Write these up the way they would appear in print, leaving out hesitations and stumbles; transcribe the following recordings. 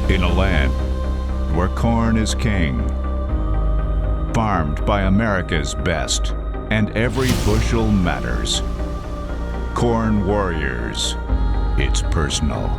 In a land where corn is king, farmed by America's best, and every bushel matters. Corn Warriors, it's personal.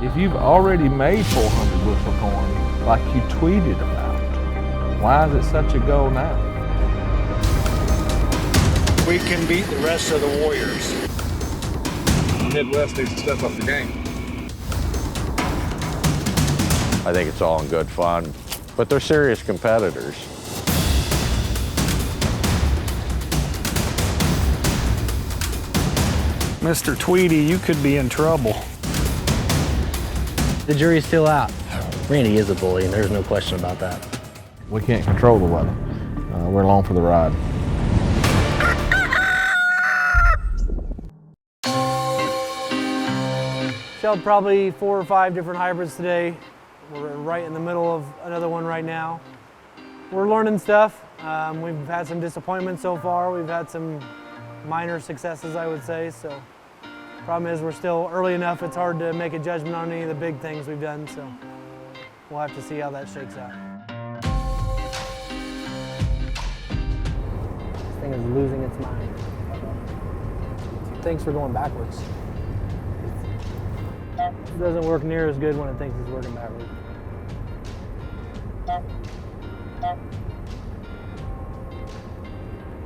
If you've already made 400 bushel corn, like you tweeted about, why is it such a goal now? We can beat the rest of the Warriors. The Midwest needs to step up the game. I think it's all in good fun, but they're serious competitors. Mr. Tweedy, you could be in trouble. The jury's still out. Randy is a bully, and there's no question about that. We can't control the weather. We're along for the ride. Shelled probably 4 or 5 different hybrids today. We're right in the middle of another one right now. We're learning stuff. We've had some disappointments so far. We've had some minor successes, I would say. So, problem is we're still early enough. It's hard to make a judgment on any of the big things we've done. So, we'll have to see how that shakes out. This thing is losing its mind. It thinks we're going backwards. It doesn't work near as good when it thinks it's working backwards.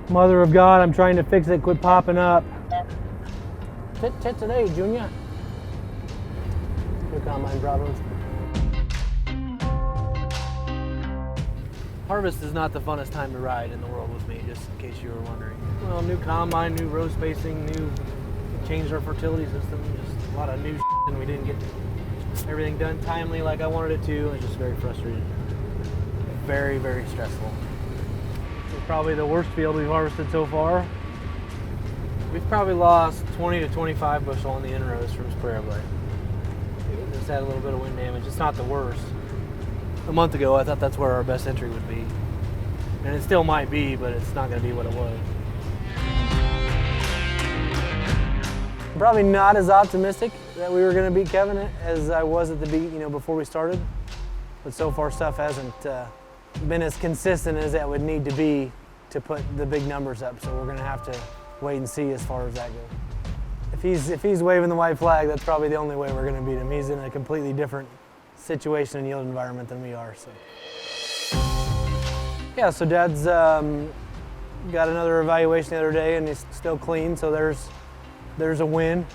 Mother of God, I'm trying to fix it, quit popping up. Tit today, Junior. New combine problems. Harvest is not the funnest time to ride in the world with me, just in case you were wondering. Well, new combine, new row spacing, changed our fertility system, just a lot of new shit, and we didn't get everything done timely like I wanted it to. It's just very frustrating. Very, very stressful. It's probably the worst field we've harvested so far. We've probably lost 20 to 25 bushel on the inrows from sprayer blade. Just had a little bit of wind damage. It's not the worst. A month ago, I thought that's where our best entry would be. And it still might be, but it's not going to be what it was. I'm probably not as optimistic that we were going to beat Kevin as I was at the beat, before we started. But so far, stuff hasn't been as consistent as that would need to be to put the big numbers up. So we're going to have to wait and see as far as that goes. If he's waving the white flag, that's probably the only way we're going to beat him. He's in a completely different situation and yield environment than we are. So yeah, so Dad's got another evaluation the other day, and he's still clean. So there's a win.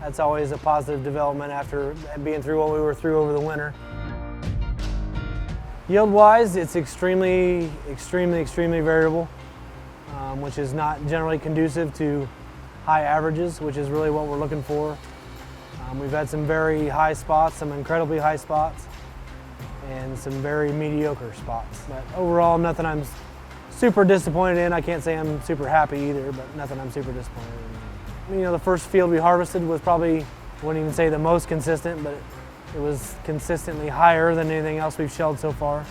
That's always a positive development after being through what we were through over the winter. Yield-wise, it's extremely variable, which is not generally conducive to high averages, which is really what we're looking for. We've had some very high spots, some incredibly high spots, and some very mediocre spots. But overall, nothing I'm super disappointed in. I can't say I'm super happy either, but nothing I'm super disappointed in. The first field we harvested was probably, I wouldn't even say the most consistent, but it was consistently higher than anything else we've shelled so far.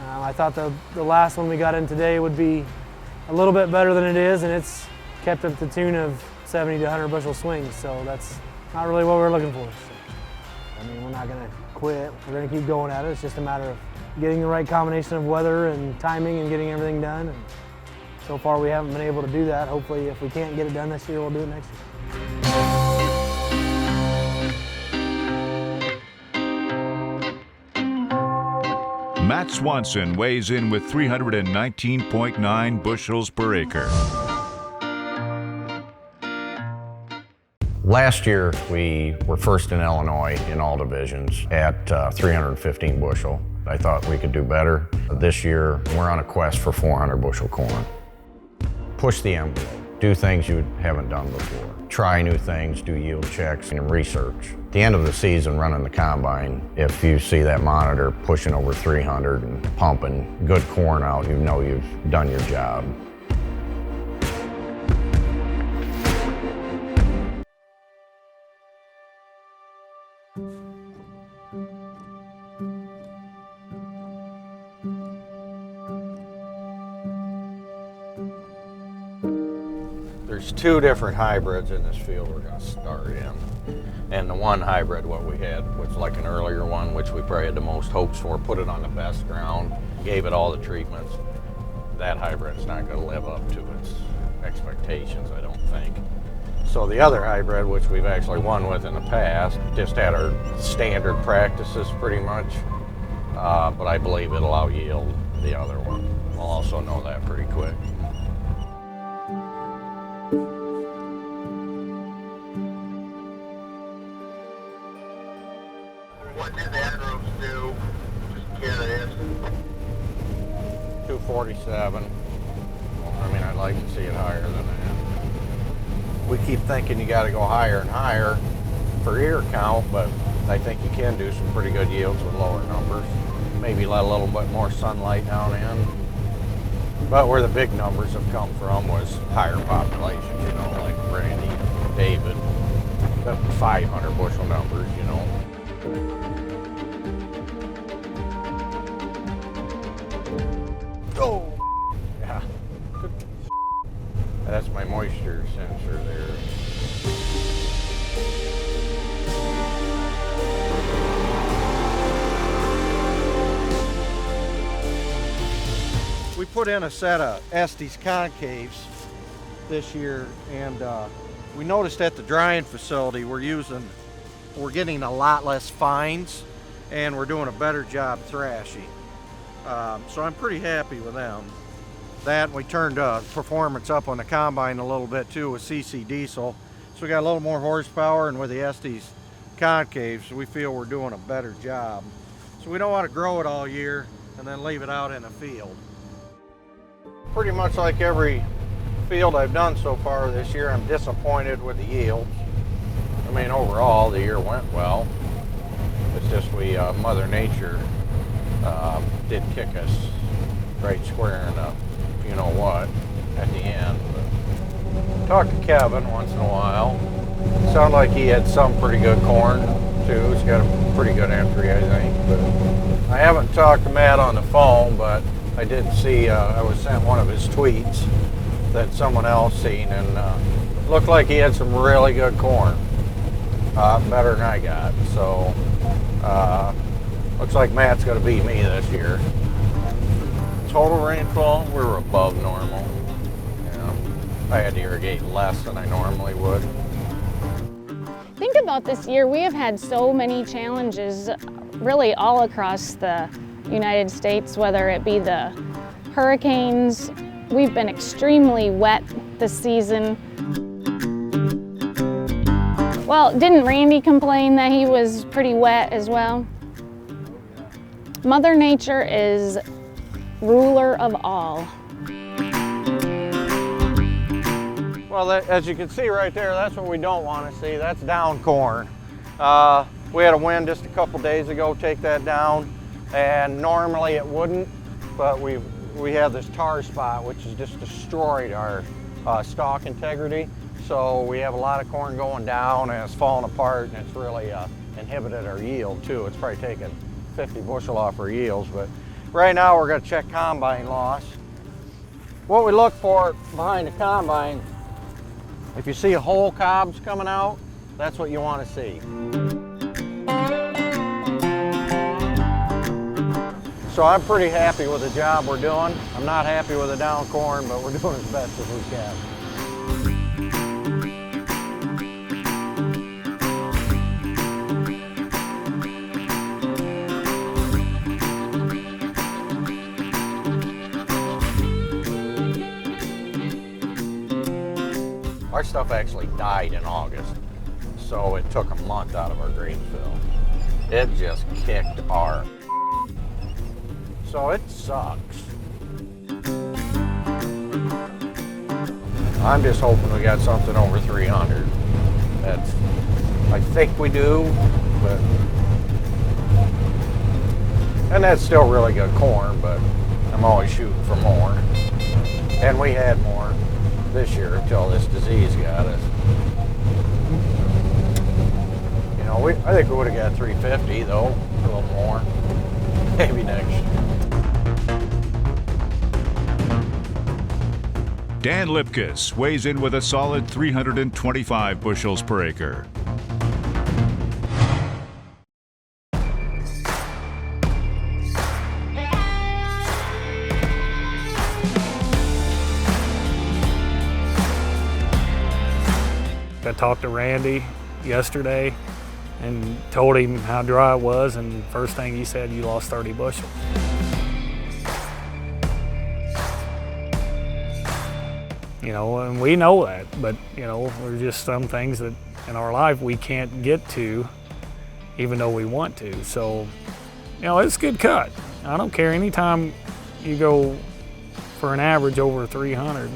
I thought the last one we got in today would be a little bit better than it is, and it's kept up the tune of 70 to 100 bushel swings, so that's not really what we're looking for. So, we're not going to quit. We're going to keep going at it. It's just a matter of getting the right combination of weather and timing and getting everything done. And so far, we haven't been able to do that. Hopefully, if we can't get it done this year, we'll do it next year. Matt Swanson weighs in with 319.9 bushels per acre. Last year, we were first in Illinois in all divisions at 315 bushel. I thought we could do better. This year, we're on a quest for 400 bushel corn. Push the envelope. Do things you haven't done before. Try new things, do yield checks and research. At the end of the season, running the combine, if you see that monitor pushing over 300 and pumping good corn out, you know you've done your job. There's There's two different hybrids in this field we're going to start in. And the one hybrid, what we had, was like an earlier one, which we probably had the most hopes for, put it on the best ground, gave it all the treatments. That hybrid's not going to live up to its expectations, I don't think. So the other hybrid, which we've actually won with in the past, just had our standard practices pretty much, but I believe it'll out-yield the other one. We'll also know that pretty quick. What did the admirals do? Just curious. 247. I mean, I'd like to see it higher than that. We keep thinking you got to go higher and higher for ear count, but I think you can do some pretty good yields with lower numbers. Maybe let a little bit more sunlight down in. But where the big numbers have come from was higher populations, you know, like Randy, David, the 500 bushel numbers, you know. Oh, yeah. That's my moisture sensor there. We put in a set of Estes concaves this year, and we noticed at the drying facility we're getting a lot less fines, and we're doing a better job thrashing. So I'm pretty happy with them. That, we turned performance up on the combine a little bit too with CC diesel. So we got a little more horsepower, and with the Estes concaves, we feel we're doing a better job. So we don't want to grow it all year and then leave it out in the field. Pretty much like every field I've done so far this year, I'm disappointed with the yields. I mean, overall, the year went well. It's just Mother Nature did kick us right square in the you-know-what at the end. But talk to Kevin once in a while. Sounded like he had some pretty good corn, too. He's got a pretty good entry, I think. But I haven't talked to Matt on the phone, but I did see, I was sent one of his tweets that someone else seen, and looked like he had some really good corn. Better than I got. So, looks like Matt's going to beat me this year. Total rainfall, we were above normal. I had to irrigate less than I normally would. Think about this year, we have had so many challenges really all across the United States, whether it be the hurricanes. We've been extremely wet this season. Well, didn't Randy complain that he was pretty wet as well? Mother Nature is ruler of all. Well, as you can see right there, that's what we don't want to see. That's down corn. We had a wind just a couple days ago take that down, and normally it wouldn't, but we have this tar spot which has just destroyed our stalk integrity. So we have a lot of corn going down, and it's falling apart, and it's really inhibited our yield too. It's probably taken 50 bushel off our yields, but right now we're going to check combine loss. What we look for behind the combine, if you see whole cobs coming out, that's what you want to see. So I'm pretty happy with the job we're doing. I'm not happy with the down corn, but we're doing as best as we can. Our stuff actually died in August, so it took a month out of our grain fill. It just kicked our. So it sucks. I'm just hoping we got something over 300. I think we do, but, and that's still really good corn, but I'm always shooting for more. And we had more this year until this disease got us. You know, I think we would have got 350 though, a little more, maybe next year. Dan Lipkes weighs in with a solid 325 bushels per acre. I talked to Randy yesterday and told him how dry it was, and first thing he said, you lost 30 bushels. You know, and we know that, but you know, there's just some things that in our life we can't get to even though we want to. So, you know, it's a good cut. I don't care, anytime you go for an average over 300,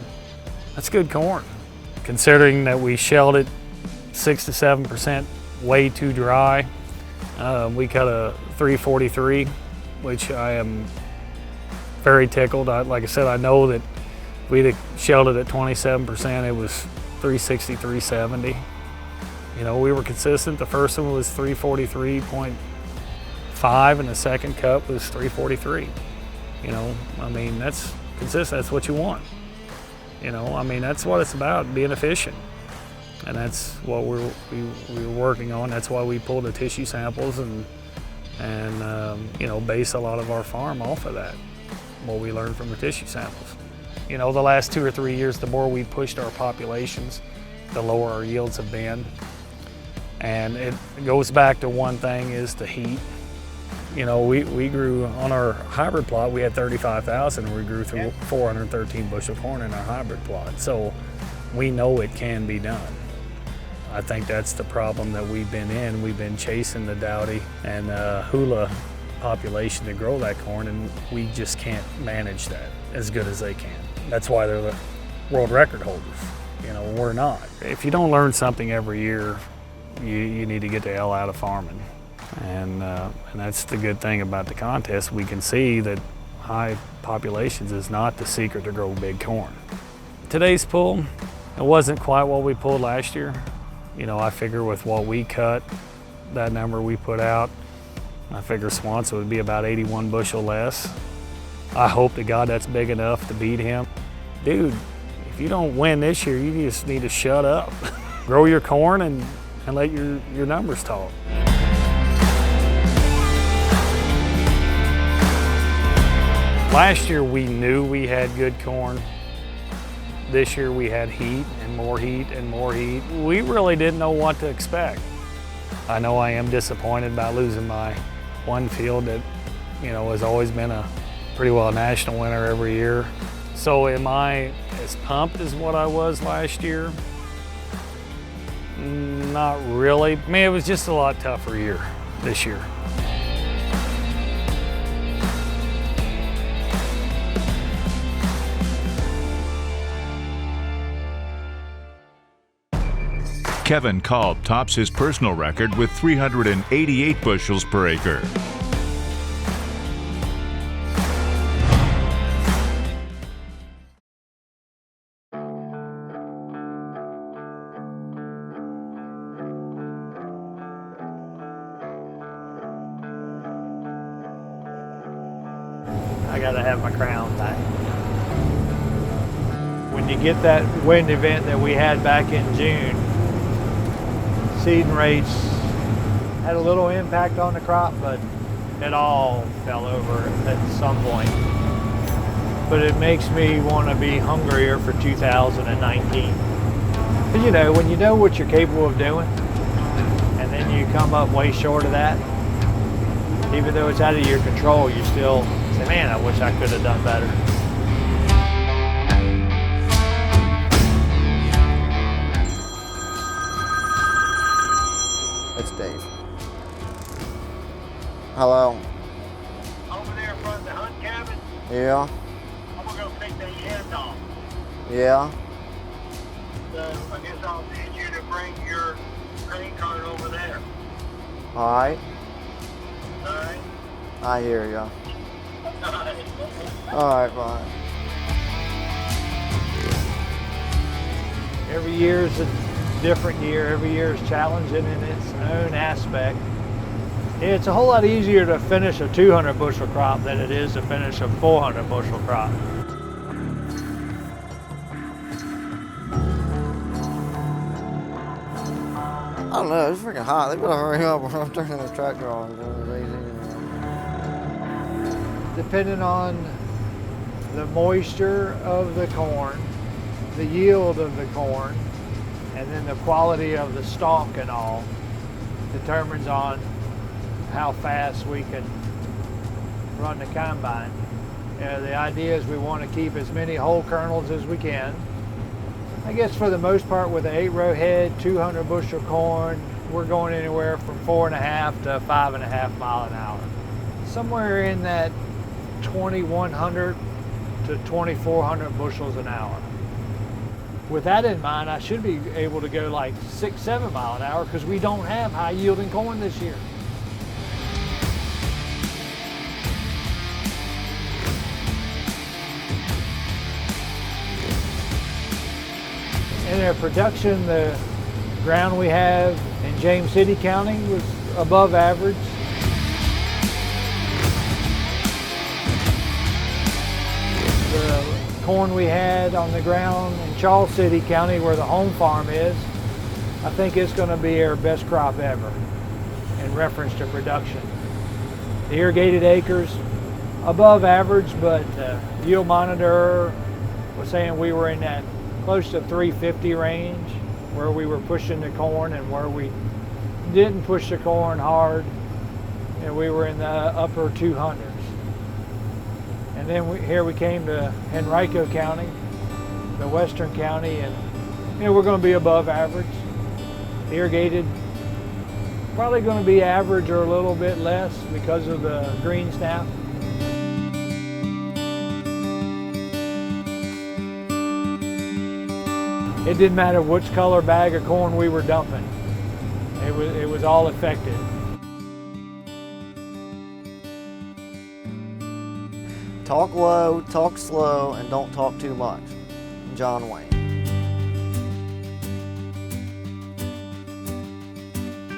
that's good corn. Considering that we shelled it 6 to 7% way too dry, we cut a 343, which I am very tickled. Like I said, I know that if we'd have shelled it at 27%, it was 360, 370. You know, we were consistent. The first one was 343.5 and the second cut was 343. You know, I mean, that's consistent, that's what you want. You know, I mean, that's what it's about, being efficient. And that's what we were working on. That's why we pulled the tissue samples and you know, base a lot of our farm off of that, what we learned from the tissue samples. You know, the last 2 or 3 years, the more we pushed our populations, the lower our yields have been. And it goes back to one thing, is the heat. You know, we grew on our hybrid plot, we had 35,000, and we grew through 413 bushel corn in our hybrid plot. So we know it can be done. I think that's the problem that we've been in. We've been chasing the Dowdy and Hula population to grow that corn, and we just can't manage that as good as they can. That's why they're the world record holders. You know, we're not. If you don't learn something every year, you need to get the hell out of farming. And that's the good thing about the contest. We can see that high populations is not the secret to grow big corn. Today's pull, it wasn't quite what we pulled last year. You know, I figure with what we cut, that number we put out, I figure Swanson would be about 81 bushel less. I hope to God that's big enough to beat him. Dude, if you don't win this year, you just need to shut up. Grow your corn and let your numbers talk. Last year we knew we had good corn. This year we had heat and more heat and more heat. We really didn't know what to expect. I know I am disappointed about losing my one field that, you know, has always been a pretty well national winner every year. So am I as pumped as what I was last year? Not really. I mean, it was just a lot tougher year this year. Kevin Kalb tops his personal record with 388 bushels per acre. I gotta have my crown back. When you get that wind event that we had back in June, seeding rates had a little impact on the crop, but it all fell over at some point. But it makes me want to be hungrier for 2019. But you know, when you know what you're capable of doing, and then you come up way short of that, even though it's out of your control, you still say, man, I wish I could have done better. It's Dave. Hello. Over there in front of the hunt cabin, Yeah. I'm gonna go take that yams off. Yeah. So I guess I'll need you to bring your grain cart over there. All right. All right? I hear ya. All right. All right, bye. Every year is a different year. Every year is challenging in its own aspect. It's a whole lot easier to finish a 200 bushel crop than it is to finish a 400 bushel crop. know, it's freaking hot. They better hurry up or I'm turning the tractor on. Depending on the moisture of the corn, the yield of the corn, and then the quality of the stalk and all, determines on how fast we can run the combine. The idea is we want to keep as many whole kernels as we can. I guess for the most part with an 8-row head, 200 bushel corn, we're going anywhere from 4.5 to 5.5 mile an hour. Somewhere in that 2,100 to 2,400 bushels an hour. With that in mind, I should be able to go like 6-7 mile an hour because we don't have high yielding corn this year. In our production, the ground we have in James City County was above average. The corn we had on the ground in Charles City County, where the home farm is, I think it's going to be our best crop ever in reference to production. The irrigated acres, above average, but yield monitor was saying we were in that close to 350 range, where we were pushing the corn, and where we didn't push the corn hard, and we were in the upper 200s. And then here we came to Henrico County, the western county, and we're going to be above average. Irrigated, probably going to be average or a little bit less because of the green snap. It didn't matter which color bag of corn we were dumping. It was all affected. Talk low, talk slow, and don't talk too much. John Wayne.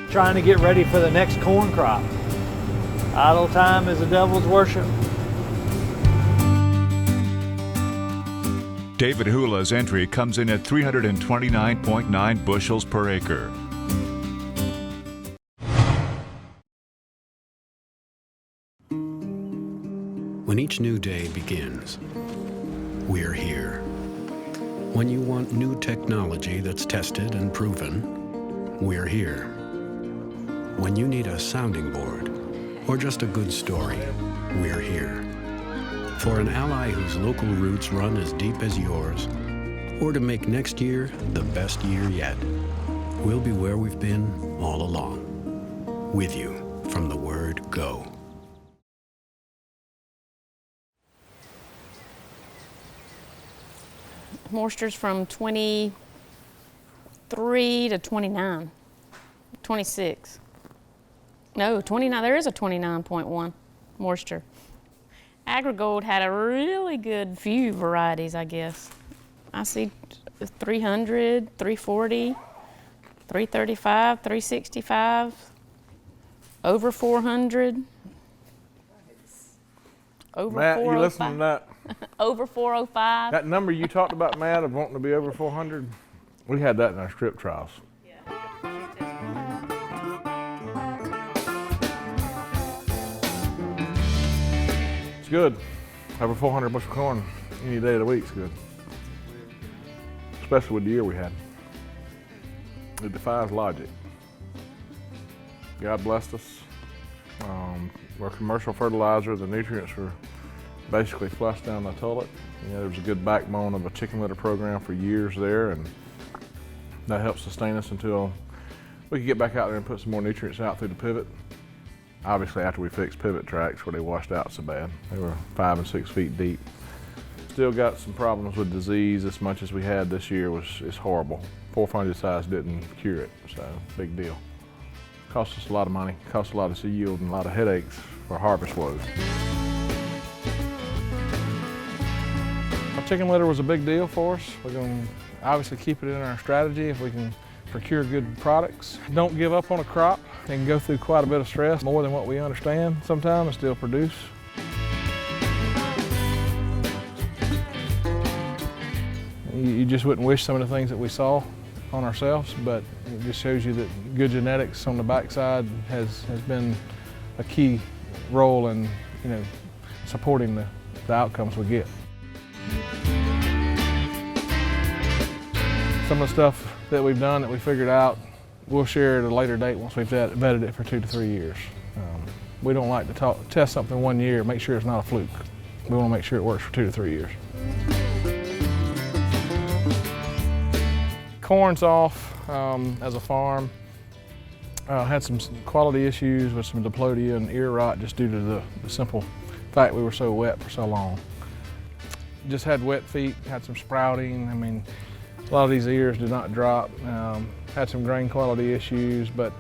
Trying to get ready for the next corn crop. Idle time is the devil's worship. David Hula's entry comes in at 329.9 bushels per acre. When each new day begins, we're here. When you want new technology that's tested and proven, we're here. When you need a sounding board or just a good story, we're here. For an ally whose local roots run as deep as yours, or to make next year the best year yet, we'll be where we've been all along, with you from the word go. Moisture's from 23 to 29, 26. No, 29, there is a 29.1 moisture. AgriGold had a really good few varieties, I guess. I see 300, 340, 335, 365, over 400, over Matt, 405. you listen to that? Over 405. That number you talked about, Matt, of wanting to be over 400, we had that in our strip trials. It's good. Over 400 bushel corn any day of the week's good. Especially with the year we had. It defies logic. God blessed us. Our commercial fertilizer, the nutrients were basically flushed down the toilet. There was a good backbone of a chicken litter program for years there, and that helped sustain us until we could get back out there and put some more nutrients out through the pivot. Obviously, after we fixed pivot tracks where they washed out so bad. They were 5 and 6 feet deep. Still got some problems with disease. As much as we had this year is horrible. 4 fungicides didn't cure it, so big deal. Cost us a lot of money, cost a lot of yield and a lot of headaches for harvest woes. Our chicken litter was a big deal for us. We're going to obviously keep it in our strategy if we can procure good products. Don't give up on a crop. It can go through quite a bit of stress, more than what we understand sometimes, and still produce. You just wouldn't wish some of the things that we saw on ourselves, but It just shows you that good genetics on the backside has been a key role in, supporting the outcomes we get. Some of the stuff that we've done that we figured out, we'll share at a later date once we've vetted it for 2 to 3 years. We don't like to test something 1 year, make sure it's not a fluke. We want to make sure it works for 2 to 3 years. Corn's off as a farm. Had some quality issues with some diplodia and ear rot just due to the simple fact we were so wet for so long. Just had wet feet, had some sprouting. I mean, a lot of these ears did not drop. Had some grain quality issues, but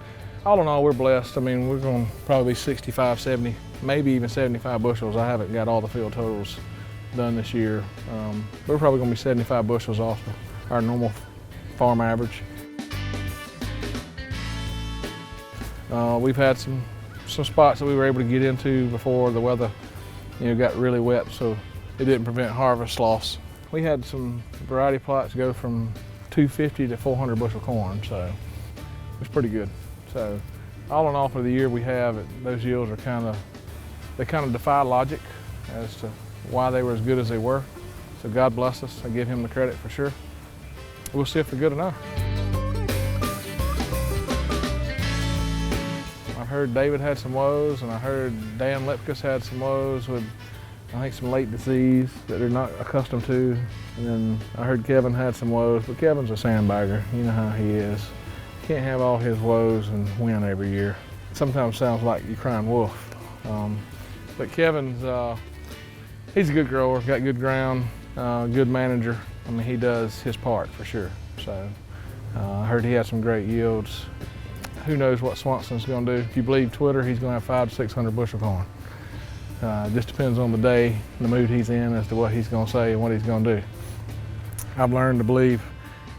all in all, we're blessed. I mean, we're going to probably be 65, 70, maybe even 75 bushels. I haven't got all the field totals done this year. We're probably going to be 75 bushels off our normal farm average. We've had some spots that we were able to get into before the weather, got really wet, so it didn't prevent harvest loss. We had some variety plots go from 250 to 400 bushel corn, so it was pretty good. So all in all for the year we have, those yields are kind of defy logic as to why they were as good as they were. So God bless us, I give him the credit for sure. We'll see if they're good enough. I heard David had some woes, and I heard Dan Lipkes had some woes with, I think, some late disease that they're not accustomed to. And then I heard Kevin had some woes, but Kevin's a sandbagger. You know how he is. Can't have all his woes and win every year. Sometimes sounds like you're crying wolf. But Kevin's, he's a good grower, got good ground, good manager. I mean, he does his part for sure. So I heard he had some great yields. Who knows what Swanson's going to do. If you believe Twitter, he's going to have 500 to 600 bushel corn. Just depends on the day, the mood he's in as to what he's going to say and what he's going to do. I've learned to believe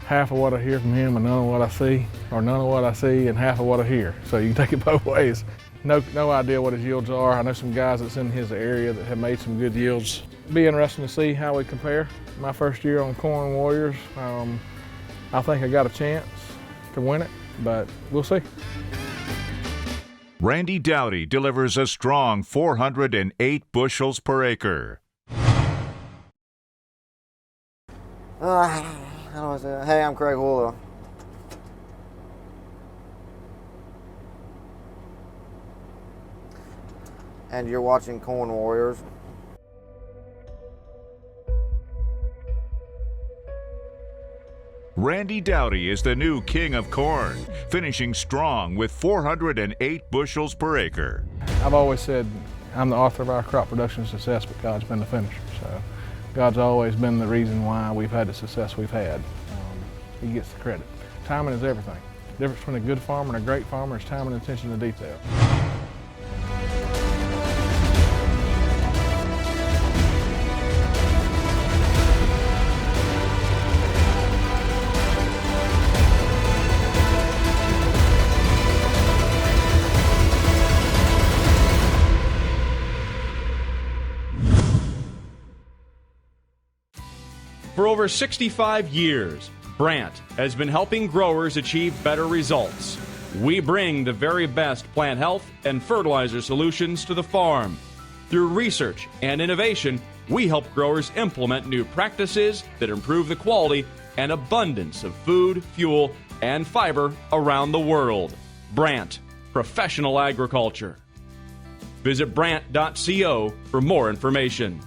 half of what I hear from him and none of what I see, or none of what I see and half of what I hear. So you can take it both ways. No idea what his yields are. I know some guys that's in his area that have made some good yields. It'll be interesting to see how we compare. My first year on Corn Warriors, I think I got a chance to win it, but we'll see. Randy Doughty delivers a strong 408 bushels per acre. How do I say that? Hey, I'm Craig Hula. And you're watching Corn Warriors. Randy Doughty is the new king of corn, finishing strong with 408 bushels per acre. I've always said I'm the author of our crop production success, but God's been the finisher. So God's always been the reason why we've had the success we've had. He gets the credit. Timing is everything. The difference between a good farmer and a great farmer is time and attention to detail. For over 65 years, Brandt has been helping growers achieve better results. We bring the very best plant health and fertilizer solutions to the farm. Through research and innovation, we help growers implement new practices that improve the quality and abundance of food, fuel, and fiber around the world. Brandt, professional agriculture. Visit Brandt.co for more information.